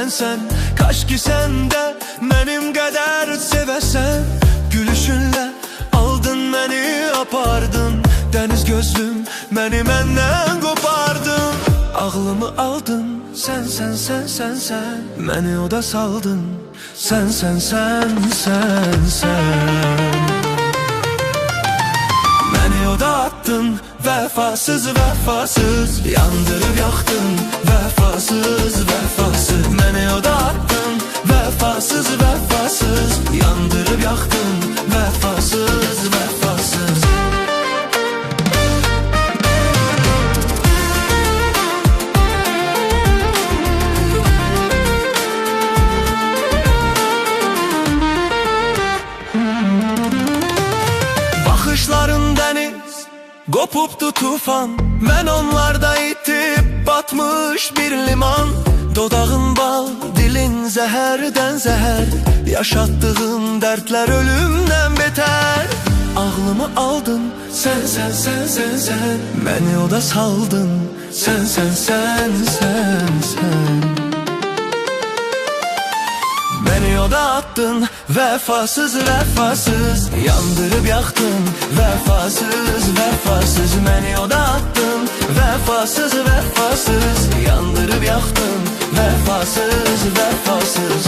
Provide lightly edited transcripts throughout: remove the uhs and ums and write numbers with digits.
sen. Kaş ki sen de benim kadar sevesen. Gülüşünle aldın beni apardın. Deniz gözlüm beni benden kopardın. Ağlımı aldın sen sen sen sen sen. Beni oda saldın sen sen sen sen sen. Beni oda attın vefasız vefasız. Yandırıp yaktın vefasız vefasız. Beni oda attın vefasız vefasız. Yandırıp yaktın vefasız vefasız. Bakışların deniz, kopuptu tufan. Ben onlarda itip batmış bir liman. Dodağın bal, dilin zehirden zehir. Yaşattığın dertler ölümden beter. Ağlımı aldın sen sen sen sen sen. Beni oda saldın sen sen sen sen sen. Beni oda attın vefasız vefasız. Yandırıp yaktın vefasız vefasız. Beni oda attın vefasız vefasız. Yandırıp yaktın vefasız vefasız.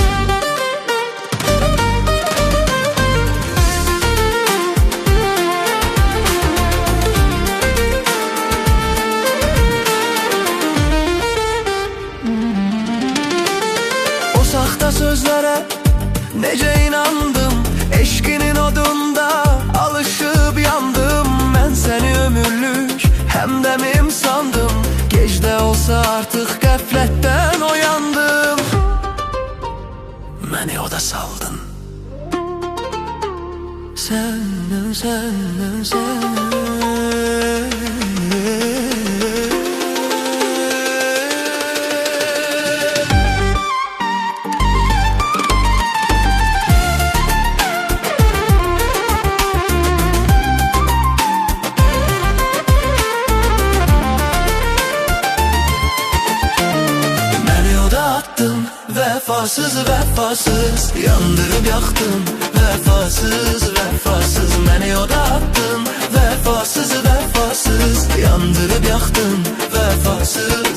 O saxta sözlere nece inandım. Eşkinin odunda alışıp yandım. Ben seni ömürlük hem demim sandım. Gecde olsa artık gafletten uyandım. Beni oda saldın sen sen sen. Vefasız vefasız. Yandırıp yaktın vefasız vefasız. Beni oda attın vefasız vefasız. Yandırıp yaktın vefasız